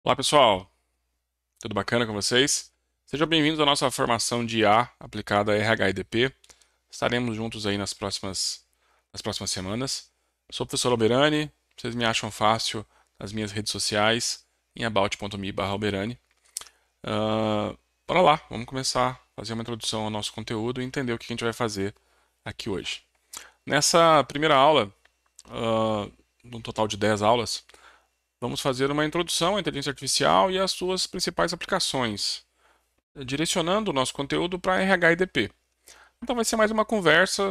Olá pessoal, tudo bacana com vocês? Sejam bem-vindos à nossa formação de IA aplicada a RH/IDP. Estaremos juntos aí nas próximas semanas. Sou o professor Alberani, vocês me acham fácil nas minhas redes sociais, em about.me/alberani. Ah, Bora lá, vamos começar a fazer uma introdução ao nosso conteúdo e entender o que a gente vai fazer aqui hoje. Nessa primeira aula, num total de 10 aulas, vamos fazer uma introdução à inteligência artificial e às suas principais aplicações, direcionando o nosso conteúdo para RH e DP. Então vai ser mais uma conversa,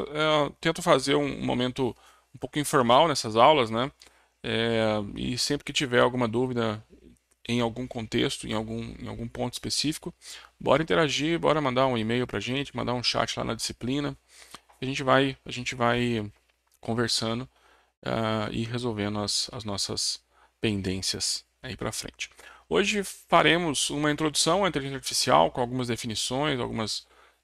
tento fazer um momento um pouco informal nessas aulas, né? E sempre que tiver alguma dúvida em algum contexto, em algum ponto específico, bora interagir, bora mandar um e-mail para a gente, mandar um chat lá na disciplina. A gente vai conversando e resolvendo as nossas pendências aí para frente. Hoje faremos uma introdução à inteligência artificial com algumas definições,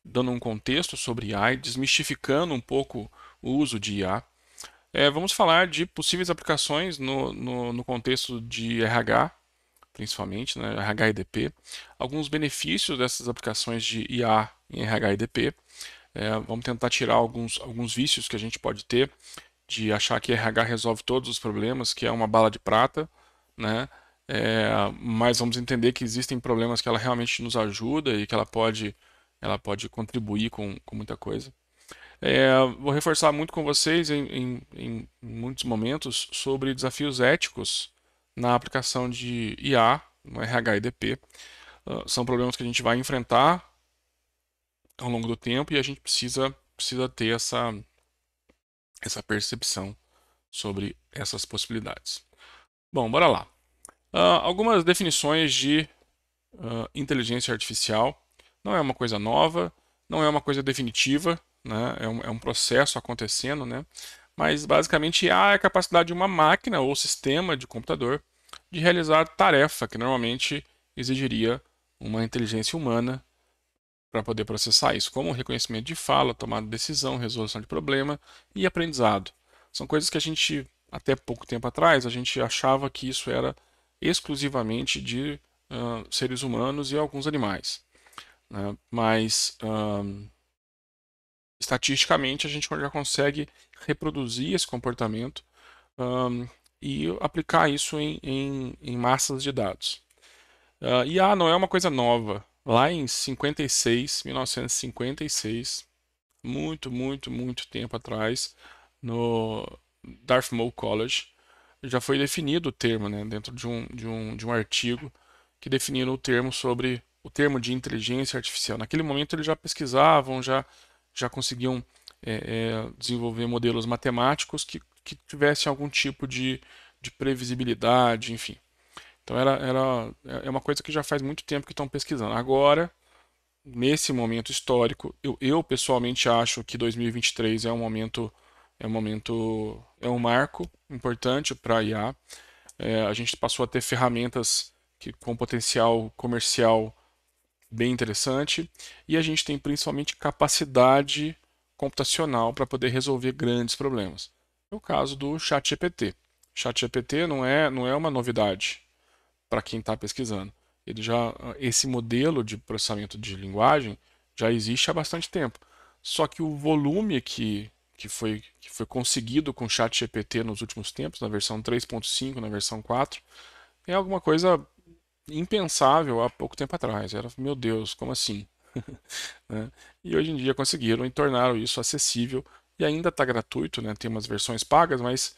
dando um contexto sobre IA e desmistificando um pouco o uso de IA. Vamos falar de possíveis aplicações no contexto de RH, principalmente, né, RH e DP, alguns benefícios dessas aplicações de IA em RH e DP. Vamos tentar tirar alguns vícios que a gente pode ter de achar que RH resolve todos os problemas, que é uma bala de prata, né? Mas vamos entender que existem problemas que ela realmente nos ajuda e que ela pode contribuir com muita coisa. Vou reforçar muito com vocês em muitos momentos sobre desafios éticos na aplicação de IA no RH e DP. São problemas que a gente vai enfrentar ao longo do tempo e a gente precisa ter essa percepção sobre essas possibilidades. Bom, bora lá. Algumas definições de inteligência artificial. Não é uma coisa nova, não é uma coisa definitiva, né? É um processo acontecendo, né? Mas basicamente IA é a capacidade de uma máquina ou sistema de computador de realizar tarefa que normalmente exigiria uma inteligência humana para poder processar isso, como reconhecimento de fala, tomada de decisão, resolução de problema e aprendizado. São coisas que a gente, até pouco tempo atrás, a gente achava que isso era exclusivamente de seres humanos e alguns animais, né? Mas, estatisticamente, a gente já consegue reproduzir esse comportamento um, e aplicar isso em massas de dados. IA não é uma coisa nova. Lá em 56, 1956, muito, muito, muito tempo atrás, no Dartmouth College, já foi definido o termo, né, dentro de um artigo que definiram o termo de inteligência artificial. Naquele momento eles já pesquisavam, já conseguiam desenvolver modelos matemáticos que tivessem algum tipo de previsibilidade, enfim. Então é uma coisa que já faz muito tempo que estão pesquisando. Agora, nesse momento histórico, eu pessoalmente acho que 2023 é um marco importante para a IA. A gente passou a ter ferramentas com potencial comercial bem interessante e a gente tem principalmente capacidade computacional para poder resolver grandes problemas. É o caso do ChatGPT. ChatGPT não é uma novidade para quem está pesquisando. Esse modelo de processamento de linguagem já existe há bastante tempo. Só que o volume que foi conseguido com o ChatGPT nos últimos tempos, na versão 3.5, na versão 4, é alguma coisa impensável há pouco tempo atrás. Era, meu Deus, como assim? Né? E hoje em dia conseguiram e tornaram isso acessível e ainda está gratuito, né? Tem umas versões pagas, mas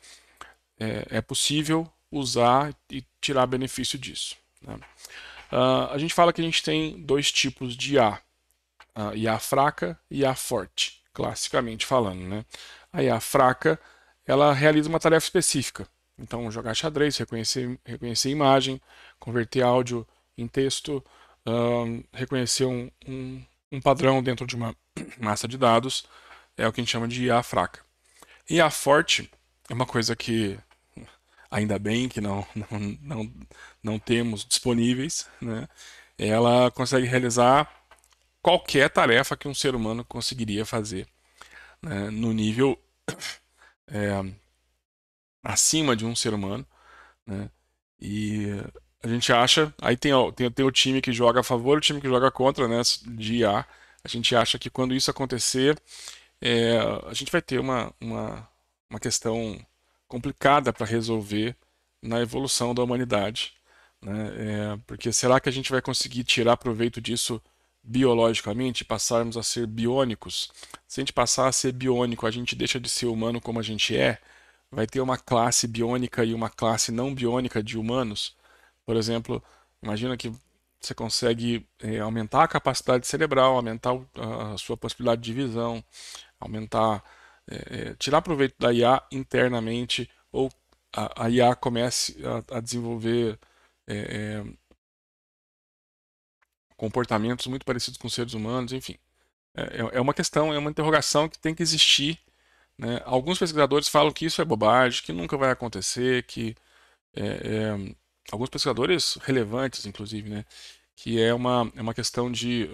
é possível usar e tirar benefício disso, né? A gente fala que a gente tem dois tipos de IA, a IA fraca e a IA forte, classicamente falando, né? A IA fraca, ela realiza uma tarefa específica. Então, jogar xadrez, reconhecer imagem, converter áudio em texto, reconhecer um padrão dentro de uma massa de dados, é o que a gente chama de IA fraca. IA forte é uma coisa que ainda bem que não temos disponíveis, né? Ela consegue realizar qualquer tarefa que um ser humano conseguiria fazer, né? No nível acima de um ser humano, né? E A gente acha, aí tem o time que joga a favor, o time que joga contra, né, de IA. A gente acha que quando isso acontecer, é, a gente vai ter uma questão complicada para resolver na evolução da humanidade, né? Porque será que a gente vai conseguir tirar proveito disso biologicamente, passarmos a ser biônicos? Se a gente passar a ser biônico, a gente deixa de ser humano como a gente é? Vai ter uma classe biônica e uma classe não biônica de humanos? Por exemplo, imagina que você consegue aumentar a capacidade cerebral, aumentar a sua possibilidade de visão, aumentar, tirar proveito da IA internamente, ou a IA comece a desenvolver é, é, comportamentos muito parecidos com seres humanos, enfim. É uma questão, é uma interrogação que tem que existir, né? Alguns pesquisadores falam que isso é bobagem, que nunca vai acontecer, que é, é, alguns pesquisadores relevantes, inclusive, né? Que é uma questão de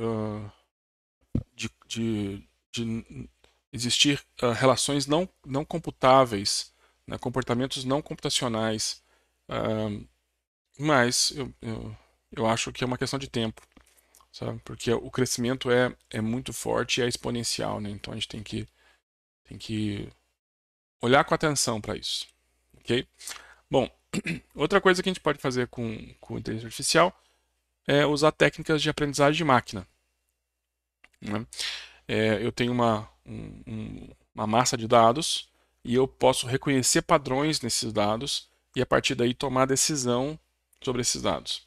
existir relações não computáveis, né, comportamentos não computacionais, ah, mas eu acho que é uma questão de tempo, sabe? Porque o crescimento é muito forte e é exponencial, né? Então a gente tem que olhar com atenção para isso, ok? Bom, outra coisa que a gente pode fazer com inteligência artificial é usar técnicas de aprendizagem de máquina, né? Eu tenho uma massa de dados e eu posso reconhecer padrões nesses dados e a partir daí tomar decisão sobre esses dados.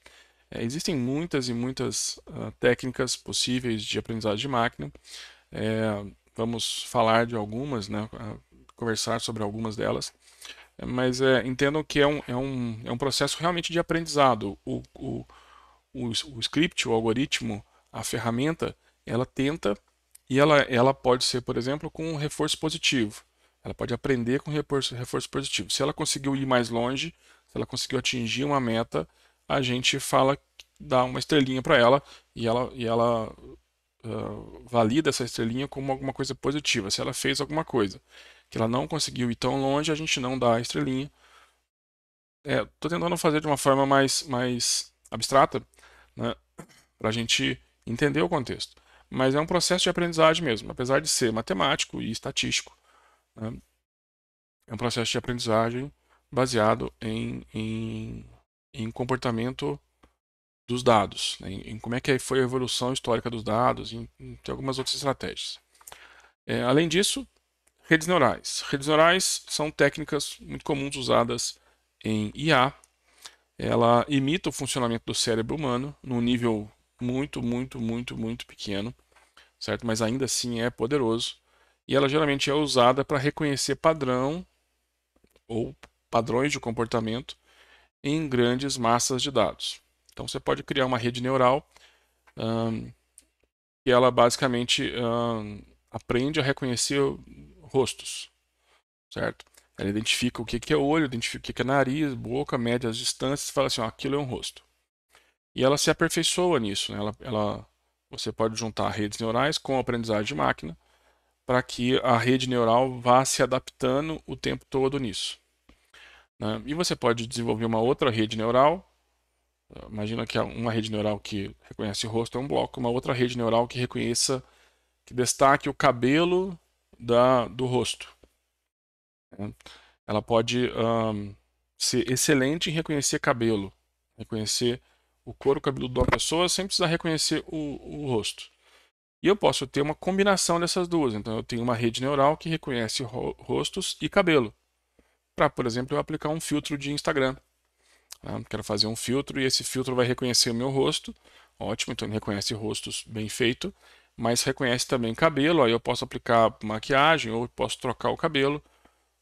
Existem muitas e muitas técnicas possíveis de aprendizagem de máquina. Vamos falar de algumas, né, conversar sobre algumas delas. Mas entendam que é um processo realmente de aprendizado. O script, o algoritmo, a ferramenta, ela tenta e ela pode ser, por exemplo, com um reforço positivo. Ela pode aprender com reforço positivo. Se ela conseguiu ir mais longe, se ela conseguiu atingir uma meta, a gente fala, dá uma estrelinha para ela e ela valida essa estrelinha como alguma coisa positiva. Se ela fez alguma coisa que ela não conseguiu ir tão longe, a gente não dá a estrelinha. Estou tentando fazer de uma forma mais abstrata, né, para a gente entender o contexto. Mas é um processo de aprendizagem mesmo, apesar de ser matemático e estatístico, né, é um processo de aprendizagem baseado em comportamento dos dados, né, em como é que foi a evolução histórica dos dados, tem algumas outras estratégias. Além disso, redes neurais. Redes neurais são técnicas muito comuns usadas em IA. Ela imita o funcionamento do cérebro humano num nível muito, muito, muito, muito pequeno, certo? Mas ainda assim é poderoso. E ela geralmente é usada para reconhecer padrão ou padrões de comportamento em grandes massas de dados. Então você pode criar uma rede neural que ela basicamente aprende a reconhecer rostos, certo? Ela identifica o que é olho, identifica o que é nariz, boca, mede as distâncias e fala assim, ó, aquilo é um rosto. E ela se aperfeiçoa nisso, né? Você pode juntar redes neurais com aprendizagem de máquina para que a rede neural vá se adaptando o tempo todo nisso, né? E você pode desenvolver uma outra rede neural. Imagina que uma rede neural que reconhece o rosto é um bloco, uma outra rede neural que destaque o cabelo do rosto, né? Ela pode ser excelente em reconhecer cabelo, reconhecer o couro cabeludo de uma pessoa sem precisar reconhecer o rosto. E eu posso ter uma combinação dessas duas. Então eu tenho uma rede neural que reconhece rostos e cabelo. Para, por exemplo, eu aplicar um filtro de Instagram. Quero fazer um filtro e esse filtro vai reconhecer o meu rosto. Ótimo, então ele reconhece rostos bem feito, mas reconhece também cabelo. Aí eu posso aplicar maquiagem ou posso trocar o cabelo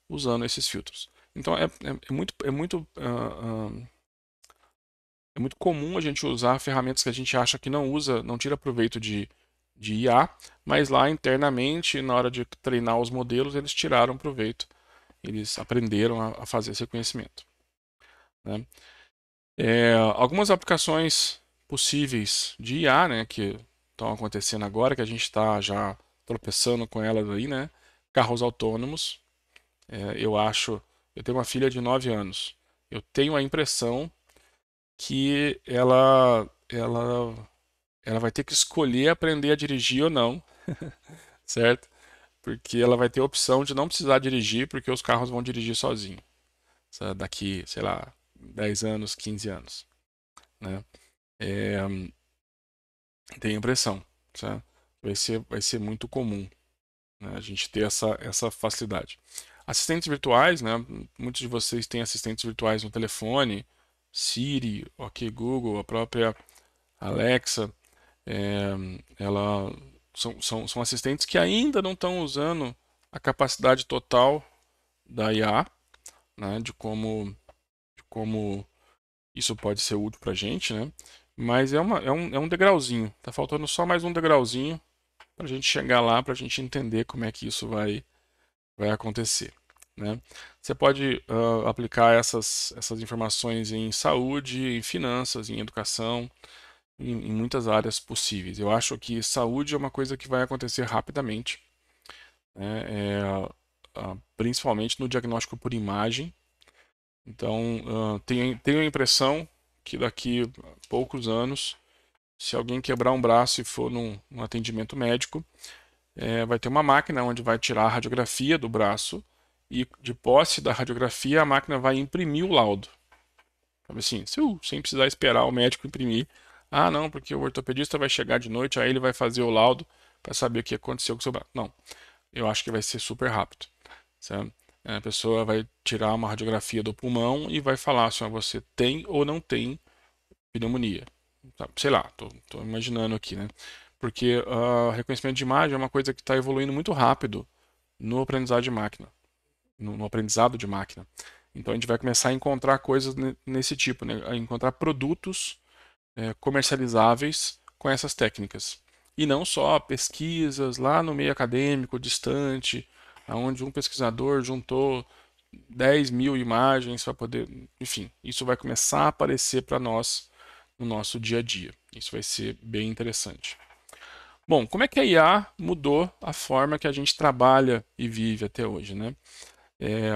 usando esses filtros. Então é muito comum a gente usar ferramentas que a gente acha que não usa, não tira proveito de IA, mas lá internamente, na hora de treinar os modelos, eles tiraram proveito. Eles aprenderam a fazer esse reconhecimento, né? Algumas aplicações possíveis de IA, né, que estão acontecendo agora, que a gente está já tropeçando com elas aí, né? Carros autônomos. Eu tenho uma filha de 9 anos. Eu tenho a impressão que ela vai ter que escolher aprender a dirigir ou não, certo? Porque ela vai ter a opção de não precisar dirigir, porque os carros vão dirigir sozinho, sabe? Daqui, sei lá, 10 anos, 15 anos, né? É, tenho a impressão, sabe? Vai ser muito comum, né, a gente ter essa facilidade. Assistentes virtuais, né? Muitos de vocês têm assistentes virtuais no telefone, Siri, OK Google, a própria Alexa, é, ela são assistentes que ainda não estão usando a capacidade total da IA, né, de como isso pode ser útil para a gente, né? Mas é um degrauzinho. Tá faltando só mais um degrauzinho para a gente chegar lá, para a gente entender como é que isso vai acontecer, né? Você pode aplicar essas informações em saúde, em finanças, em educação, em muitas áreas possíveis. Eu acho que saúde é uma coisa que vai acontecer rapidamente, né? Principalmente no diagnóstico por imagem. Então, tenho a impressão que daqui a poucos anos, se alguém quebrar um braço e for num atendimento médico, vai ter uma máquina onde vai tirar a radiografia do braço e, de posse da radiografia, a máquina vai imprimir o laudo. Sabe assim, sem precisar esperar o médico imprimir. Ah, não, porque o ortopedista vai chegar de noite, aí ele vai fazer o laudo para saber o que aconteceu com o seu braço. Não, eu acho que vai ser super rápido, sabe? A pessoa vai tirar uma radiografia do pulmão e vai falar se você tem ou não tem pneumonia. Sei lá, tô imaginando aqui, né? Porque reconhecimento de imagem é uma coisa que está evoluindo muito rápido no aprendizado de máquina, no aprendizado de máquina. Então a gente vai começar a encontrar coisas nesse tipo, né? A encontrar produtos comercializáveis com essas técnicas. E não só pesquisas lá no meio acadêmico, distante, onde um pesquisador juntou 10 mil imagens para poder. Enfim, isso vai começar a aparecer para nós no nosso dia a dia. Isso vai ser bem interessante. Bom, como é que a IA mudou a forma que a gente trabalha e vive até hoje, né? É,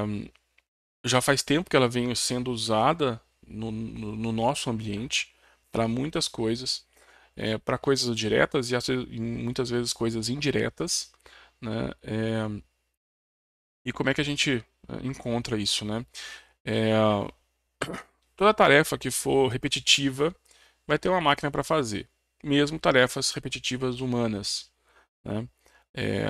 já faz tempo que ela vem sendo usada no nosso ambiente para muitas coisas, para coisas diretas e muitas vezes coisas indiretas, né? E como é que a gente encontra isso, né? É, toda tarefa que for repetitiva vai ter uma máquina para fazer, mesmo tarefas repetitivas humanas, né? É,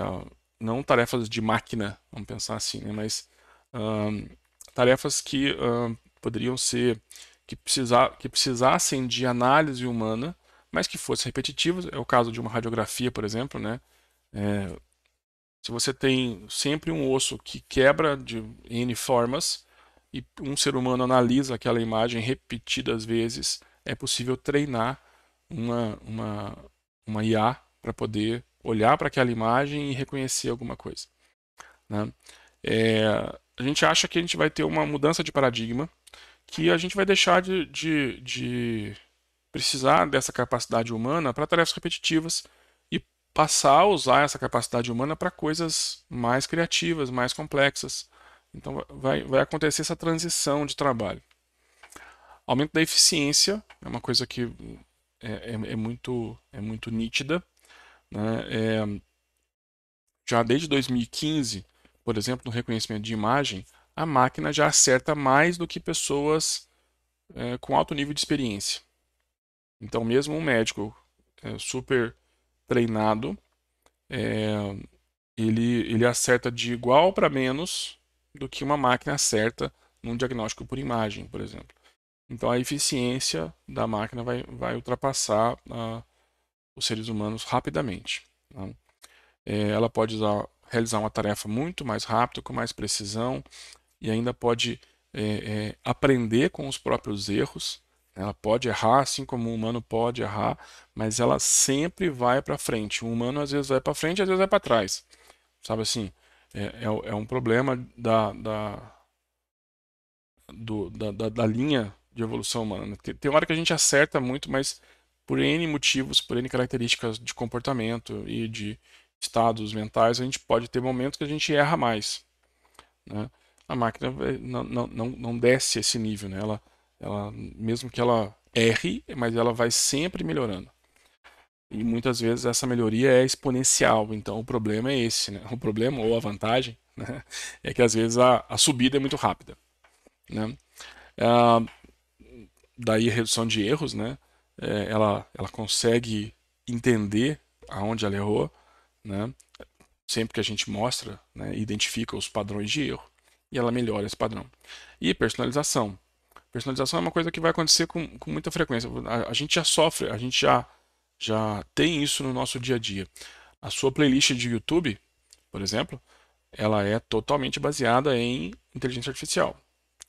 não tarefas de máquina, vamos pensar assim, né? Mas ahn, tarefas que poderiam ser que precisassem de análise humana, mas que fossem repetitivas. É o caso de uma radiografia, por exemplo, né? É, se você tem sempre um osso que quebra de N formas e um ser humano analisa aquela imagem repetidas vezes, é possível treinar uma IA para poder olhar para aquela imagem e reconhecer alguma coisa, né? É, a gente acha que a gente vai ter uma mudança de paradigma, que a gente vai deixar de precisar dessa capacidade humana para tarefas repetitivas e passar a usar essa capacidade humana para coisas mais criativas, mais complexas. Então vai acontecer essa transição de trabalho. Aumento da eficiência é uma coisa que é muito nítida, né? Já desde 2015, por exemplo, no reconhecimento de imagem, a máquina já acerta mais do que pessoas com alto nível de experiência. Então, mesmo um médico super treinado, é, ele acerta de igual para menos do que uma máquina acerta num diagnóstico por imagem, por exemplo. Então, a eficiência da máquina vai ultrapassar os seres humanos rapidamente, né? Ela pode realizar uma tarefa muito mais rápido, com mais precisão, e ainda pode aprender com os próprios erros. Ela pode errar, assim como o humano pode errar, mas ela sempre vai para frente. O humano às vezes vai para frente, às vezes vai para trás. Sabe assim? É um problema da linha de evolução humana, né? Tem hora que a gente acerta muito, mas por N motivos, por N características de comportamento e de estados mentais, a gente pode ter momentos que a gente erra mais, né? A máquina não desce esse nível, né? Mesmo que ela erre, mas ela vai sempre melhorando. E muitas vezes essa melhoria é exponencial. Então o problema é esse, né? O problema ou a vantagem, né, é que às vezes a subida é muito rápida, né? Ah, daí a redução de erros, né? Ela consegue entender aonde ela errou, né? Sempre que a gente mostra, né, identifica os padrões de erro e ela melhora esse padrão. E personalização. Personalização é uma coisa que vai acontecer com muita frequência. A gente já sofre, a gente já tem isso no nosso dia a dia. A sua playlist de YouTube, por exemplo, ela é totalmente baseada em inteligência artificial.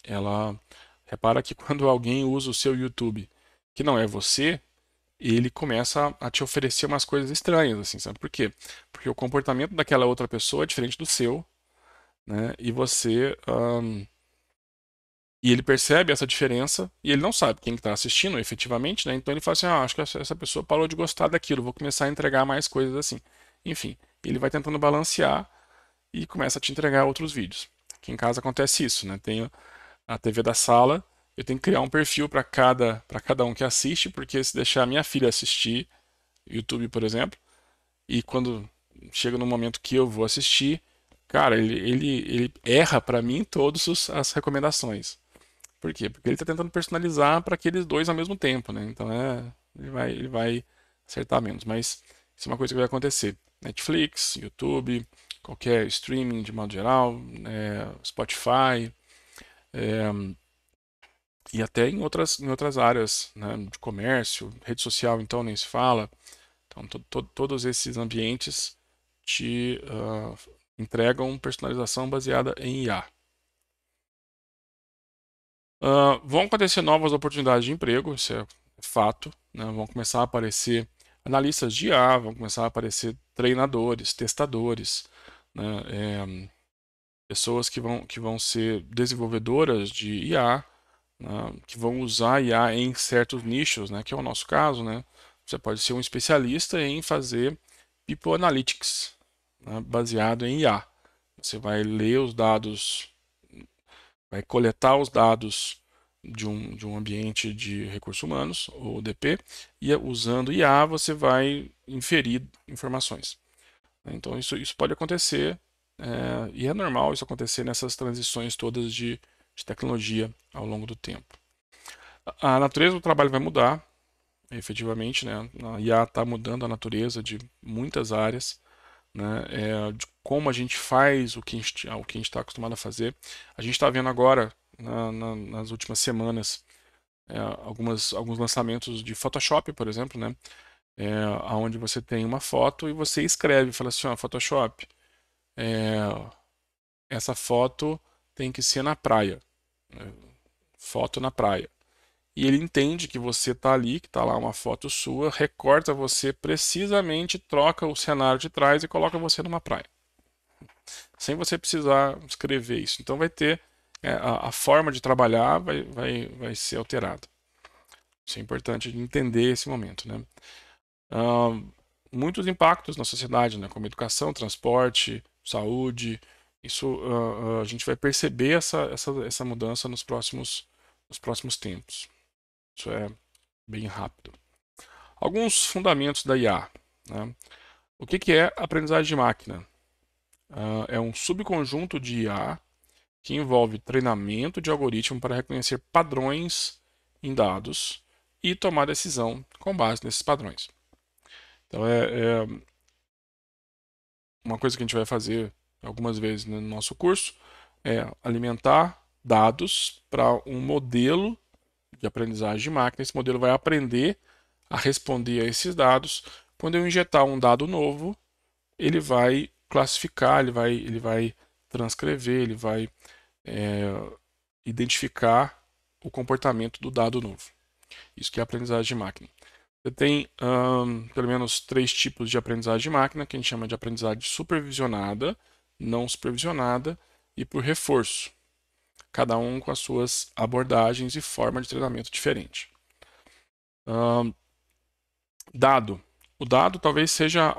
Ela repara que quando alguém usa o seu YouTube, que não é você, ele começa a te oferecer umas coisas estranhas, assim, sabe por quê? Porque o comportamento daquela outra pessoa é diferente do seu, né? E ele percebe essa diferença e ele não sabe quem está assistindo efetivamente, né? Então ele fala assim: ah, acho que essa pessoa parou de gostar daquilo, vou começar a entregar mais coisas assim. Enfim, ele vai tentando balancear e começa a te entregar outros vídeos. Aqui em casa acontece isso, né? Tenho a TV da sala, eu tenho que criar um perfil para cada um que assiste, porque se deixar minha filha assistir YouTube, por exemplo, e quando chega no momento que eu vou assistir, cara, ele erra para mim todas as recomendações. Por quê? Porque ele está tentando personalizar para aqueles dois ao mesmo tempo, né? Então ele vai acertar menos. Mas isso é uma coisa que vai acontecer. Netflix, YouTube, qualquer streaming de modo geral, Spotify, é, e até em outras áreas, né, de comércio, rede social, então nem se fala. Então todos esses ambientes te entregam personalização baseada em IA. Vão acontecer novas oportunidades de emprego, isso é fato, né? Vão começar a aparecer analistas de IA, vão começar a aparecer treinadores, testadores, né? Pessoas que vão ser desenvolvedoras de IA, né? Que vão usar IA em certos nichos, né? Que é o nosso caso, né? Você pode ser um especialista em fazer People Analytics, né? Baseado em IA. Você vai ler os dados, vai coletar os dados de um ambiente de recursos humanos, ou DP, e usando IA você vai inferir informações. Então isso pode acontecer, e é normal isso acontecer nessas transições todas de tecnologia ao longo do tempo. A natureza do trabalho vai mudar, efetivamente, né? A IA está mudando a natureza de muitas áreas, né? De como a gente faz o que a gente está acostumado a fazer. A gente está vendo agora, nas últimas semanas, alguns lançamentos de Photoshop, por exemplo, né? Onde você tem uma foto e você escreve, fala assim, ó, Photoshop, é, essa foto tem que ser na praia, né? Foto na praia. E ele entende que você está ali, que está lá uma foto sua, recorta você precisamente, troca o cenário de trás e coloca você numa praia, sem você precisar escrever isso. Então vai ter a forma de trabalhar vai ser alterada. Isso é importante entender esse momento, né? Ah, muitos impactos na sociedade, né? Como educação, transporte, saúde. Isso a gente vai perceber essa mudança nos próximos tempos. Isso é bem rápido. Alguns fundamentos da IA, né? O que é aprendizagem de máquina? É um subconjunto de IA que envolve treinamento de algoritmo para reconhecer padrões em dados e tomar decisão com base nesses padrões. Então, é uma coisa que a gente vai fazer algumas vezes no nosso curso é alimentar dados para um modelo de aprendizagem de máquina. Esse modelo vai aprender a responder a esses dados. Quando eu injetar um dado novo, ele vai classificar, ele vai transcrever, ele vai é, identificar o comportamento do dado novo. Isso que é aprendizagem de máquina. Você tem pelo menos 3 tipos de aprendizagem de máquina, que a gente chama de aprendizagem supervisionada, não supervisionada e por reforço. Cada um com as suas abordagens e forma de treinamento diferente. Dado. O dado talvez seja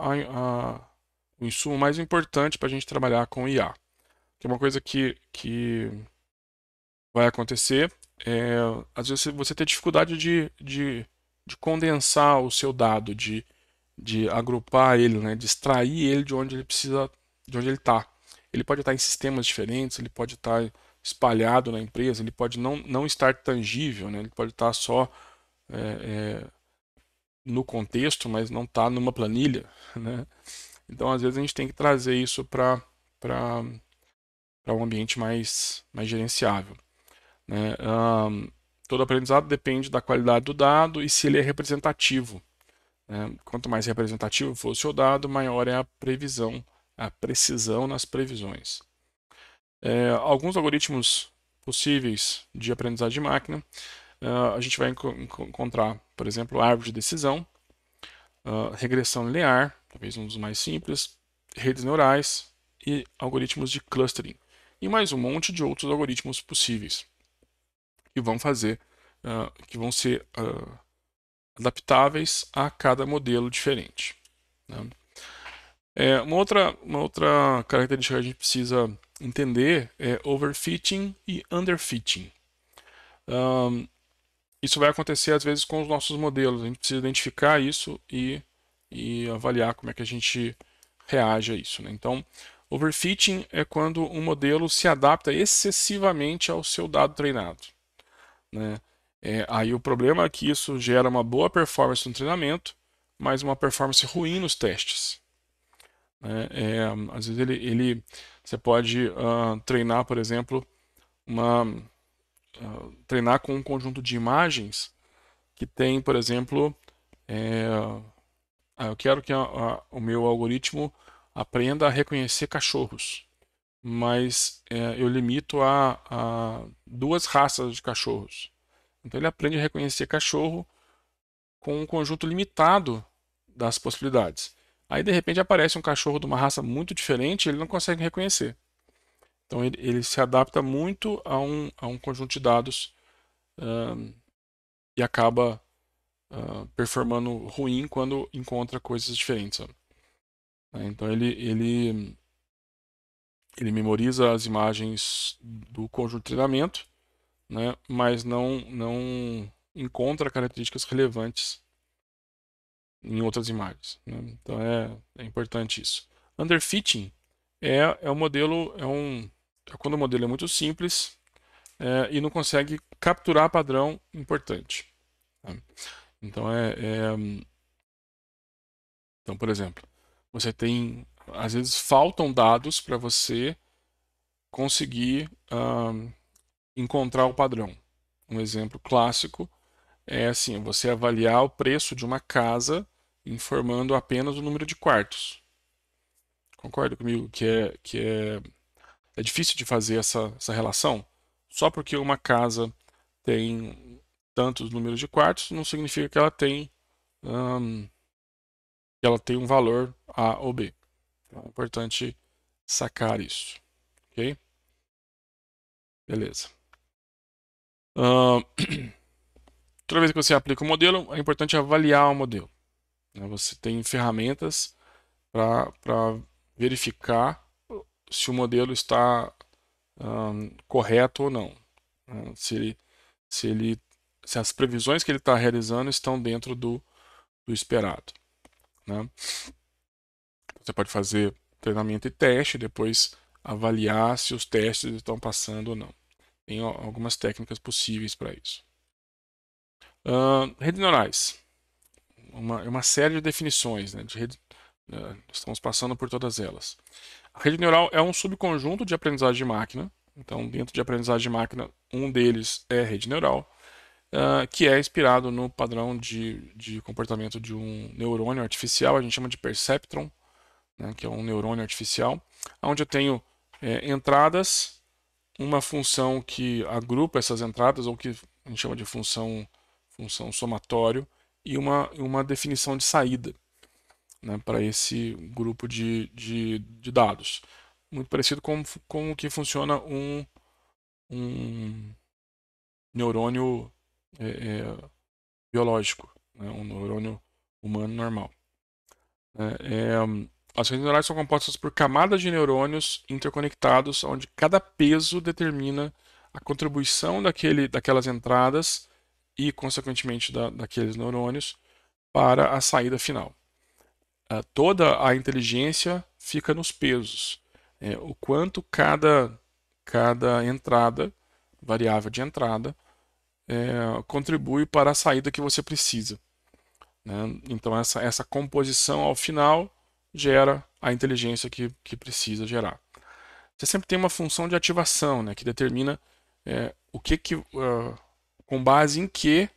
o insumo mais importante para a gente trabalhar com IA. Que é uma coisa que vai acontecer às vezes você tem dificuldade de condensar o seu dado, de agrupar ele, né, de extrair ele de onde ele precisa, de onde ele está. Ele pode estar em sistemas diferentes, ele pode estar espalhado na empresa, ele pode não estar tangível, né, ele pode estar só no contexto, mas não estar numa planilha, né? Então, às vezes, a gente tem que trazer isso para um ambiente mais gerenciável, né? Todo aprendizado depende da qualidade do dado e se ele é representativo, né? Quanto mais representativo for o seu dado, maior é a previsão, a precisão nas previsões. Alguns algoritmos possíveis de aprendizagem de máquina, a gente vai encontrar, por exemplo, árvore de decisão, regressão linear, talvez um dos mais simples, redes neurais e algoritmos de clustering. E mais um monte de outros algoritmos possíveis que vão fazer, que vão ser adaptáveis a cada modelo diferente, né? Uma outra característica que a gente precisa entender é overfitting e underfitting. Isso vai acontecer às vezes com os nossos modelos. A gente precisa identificar isso e avaliar como é que a gente reage a isso, né? Então, overfitting é quando um modelo se adapta excessivamente ao seu dado treinado, né? Aí o problema é que isso gera uma boa performance no treinamento, mas uma performance ruim nos testes, né? Às vezes você pode treinar, por exemplo, treinar com um conjunto de imagens que tem, por exemplo, eu quero que o meu algoritmo aprenda a reconhecer cachorros, mas eu limito a duas raças de cachorros. Então ele aprende a reconhecer cachorro com um conjunto limitado das possibilidades. Aí de repente aparece um cachorro de uma raça muito diferente e ele não consegue reconhecer. Então ele se adapta muito a um conjunto de dados e acaba performando ruim quando encontra coisas diferentes, sabe? Então ele memoriza as imagens do conjunto de treinamento, né, mas não encontra características relevantes em outras imagens, né? Então é importante isso. Underfitting é um modelo, é quando o modelo é muito simples e não consegue capturar padrão importante, né? Então então, por exemplo, você tem, às vezes faltam dados para você conseguir encontrar o padrão. Um exemplo clássico é assim, você avaliar o preço de uma casa informando apenas o número de quartos. Concorda comigo é difícil de fazer essa relação? Só porque uma casa tem tantos números de quartos não significa que ela tem um valor A ou B. Então é importante sacar isso, ok? Beleza. Toda vez que você aplica um modelo, é importante avaliar o modelo, né? Você tem ferramentas para verificar se o modelo está correto ou não, né? Se, ele, se as previsões que ele está realizando estão dentro do esperado, né? Você pode fazer treinamento e teste, depois avaliar se os testes estão passando ou não. Tem algumas técnicas possíveis para isso. Redes neurais. Uma série de definições, né, de rede, estamos passando por todas elas. A rede neural é um subconjunto de aprendizagem de máquina. Então, dentro de aprendizagem de máquina, um deles é rede neural, que é inspirado no padrão de comportamento de um neurônio artificial, a gente chama de perceptron, né, que é um neurônio artificial, onde eu tenho entradas, uma função que agrupa essas entradas, ou que a gente chama de função somatório, e uma definição de saída, né, para esse grupo de dados. Muito parecido com o que funciona um neurônio biológico, né, um neurônio humano normal. As redes neurais são compostas por camadas de neurônios interconectados, onde cada peso determina a contribuição daquelas entradas e, consequentemente, daqueles neurônios para a saída final. Toda a inteligência fica nos pesos. O quanto cada entrada, variável de entrada, contribui para a saída que você precisa. Né? Então, essa composição ao final gera a inteligência que precisa gerar. Você sempre tem uma função de ativação, né, que determina com base em que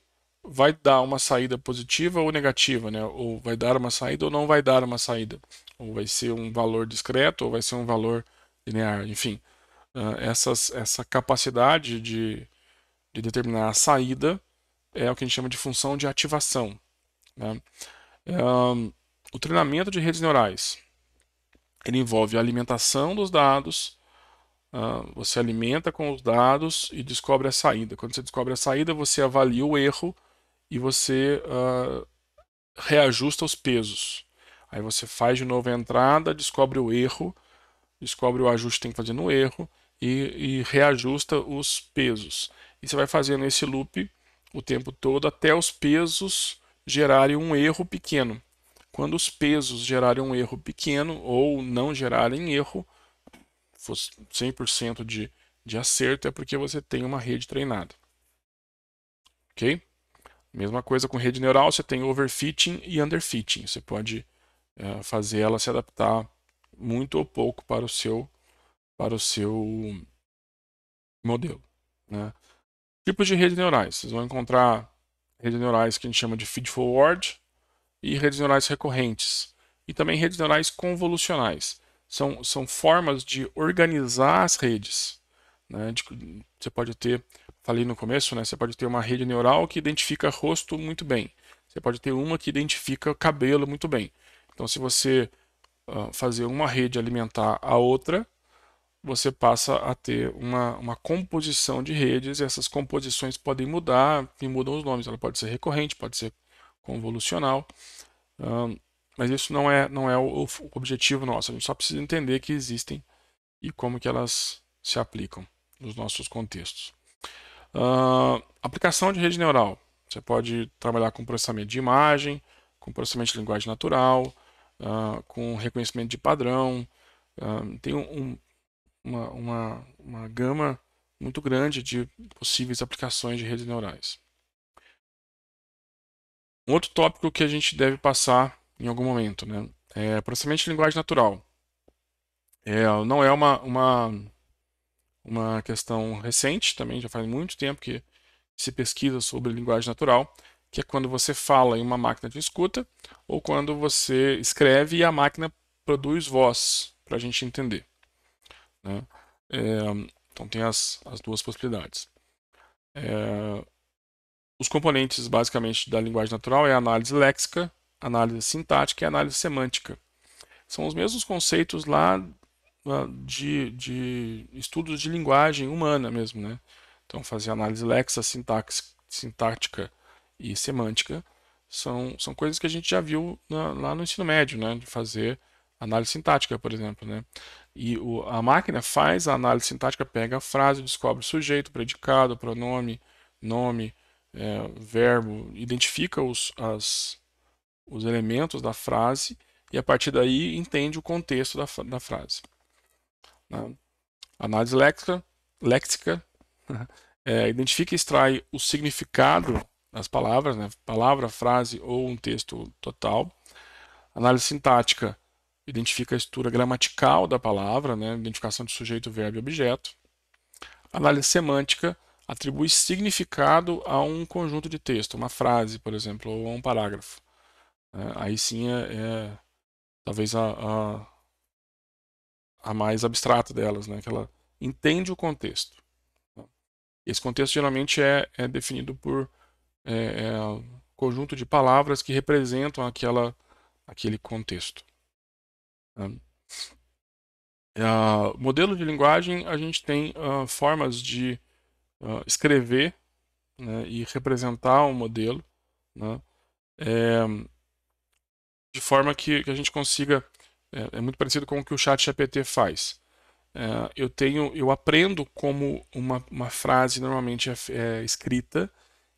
vai dar uma saída positiva ou negativa, né? Ou vai dar uma saída ou não vai dar uma saída. Ou vai ser um valor discreto ou vai ser um valor linear. Enfim, essa capacidade de determinar a saída é o que a gente chama de função de ativação. Né? O treinamento de redes neurais ele envolve a alimentação dos dados. Você alimenta com os dados e descobre a saída. Quando você descobre a saída, você avalia o erro e você reajusta os pesos. Aí você faz de novo a entrada, descobre o erro, descobre o ajuste que tem que fazer no erro e reajusta os pesos. E você vai fazendo esse loop o tempo todo até os pesos gerarem um erro pequeno. Quando os pesos gerarem um erro pequeno ou não gerarem erro, fosse 100% de acerto, é porque você tem uma rede treinada. Ok? Mesma coisa com rede neural, você tem overfitting e underfitting. Você pode fazer ela se adaptar muito ou pouco para o seu modelo. Né? Tipos de redes neurais. Vocês vão encontrar redes neurais que a gente chama de feed-forward e redes neurais recorrentes. E também redes neurais convolucionais. São formas de organizar as redes. Né? Você pode ter, falei no começo, né? Você pode ter uma rede neural que identifica rosto muito bem. Você pode ter uma que identifica cabelo muito bem. Então, se você fazer uma rede alimentar a outra, você passa a ter uma composição de redes, e essas composições podem mudar, e mudam os nomes. Ela pode ser recorrente, pode ser convolucional, mas isso não é o objetivo nosso. A gente só precisa entender que existem e como que elas se aplicam nos nossos contextos. Aplicação de rede neural. Você pode trabalhar com processamento de imagem, com processamento de linguagem natural, com reconhecimento de padrão. Tem uma gama muito grande de possíveis aplicações de redes neurais. Um outro tópico que a gente deve passar em algum momento, né, é processamento de linguagem natural. Não é uma questão recente, também já faz muito tempo que se pesquisa sobre linguagem natural, que é quando você fala em uma máquina de escuta ou quando você escreve e a máquina produz voz para a gente entender. Né? Então tem as duas possibilidades. Os componentes basicamente da linguagem natural é a análise léxica, análise sintática e análise semântica. São os mesmos conceitos lá de estudos de linguagem humana mesmo, né? Então fazer análise léxica, sintática e semântica são coisas que a gente já viu lá no ensino médio, né? De fazer análise sintática, por exemplo, né? E a máquina faz a análise sintática, pega a frase, descobre o sujeito, predicado, pronome, nome, verbo, identifica os elementos da frase e a partir daí entende o contexto da frase. Né? Análise léxica identifica e extrai o significado das palavras, né? Palavra, frase ou um texto total. Análise sintática identifica a estrutura gramatical da palavra, né? Identificação de sujeito, verbo e objeto. Análise semântica atribui significado a um conjunto de texto, uma frase, por exemplo, ou a um parágrafo. Aí sim talvez a mais abstrata delas, né? Que ela entende o contexto. Esse contexto geralmente é definido por conjunto de palavras que representam aquele contexto. Modelo de linguagem, a gente tem formas de escrever, né, e representar um modelo, né, de forma que a gente consiga, é muito parecido com o que o ChatGPT faz. eu aprendo como uma frase normalmente é escrita,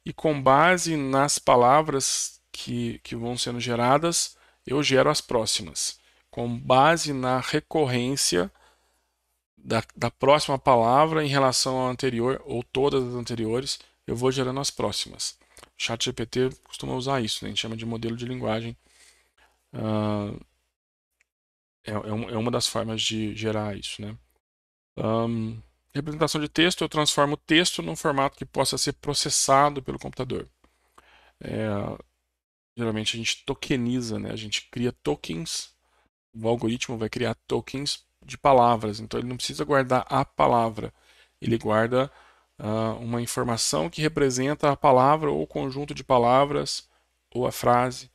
e com base nas palavras que vão sendo geradas, eu gero as próximas. Com base na recorrência da próxima palavra em relação à anterior, ou todas as anteriores, eu vou gerando as próximas. O ChatGPT costuma usar isso, né? A gente chama de modelo de linguagem. É uma das formas de gerar isso, né? Representação de texto, eu transformo o texto num formato que possa ser processado pelo computador. Geralmente a gente tokeniza, né? A gente cria tokens, o algoritmo vai criar tokens de palavras, então ele não precisa guardar a palavra, ele guarda uma informação que representa a palavra ou o conjunto de palavras ou a frase,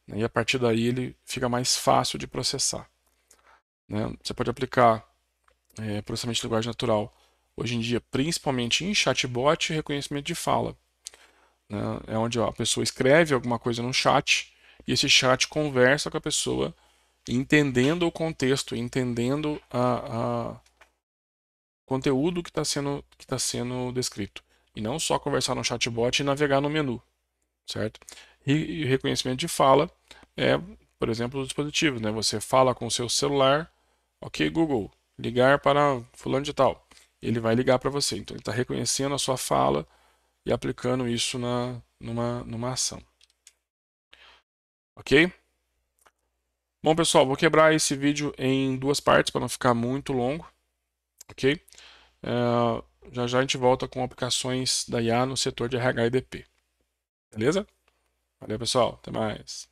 né? E a partir daí ele fica mais fácil de processar, né? Você pode aplicar processamento de linguagem natural hoje em dia, principalmente em chatbot e reconhecimento de fala, né? É onde a pessoa escreve alguma coisa no chat e esse chat conversa com a pessoa, entendendo o contexto, entendendo o conteúdo que tá sendo descrito. E não só conversar no chatbot e navegar no menu, certo? E reconhecimento de fala é, por exemplo, o dispositivo, né? Você fala com o seu celular, ok, Google, ligar para fulano de tal. Ele vai ligar para você. Então ele está reconhecendo a sua fala e aplicando isso numa ação. Ok? Bom, pessoal, vou quebrar esse vídeo em duas partes para não ficar muito longo. Ok? Já já a gente volta com aplicações da IA no setor de RH e DP. Beleza? Valeu, pessoal. Até mais.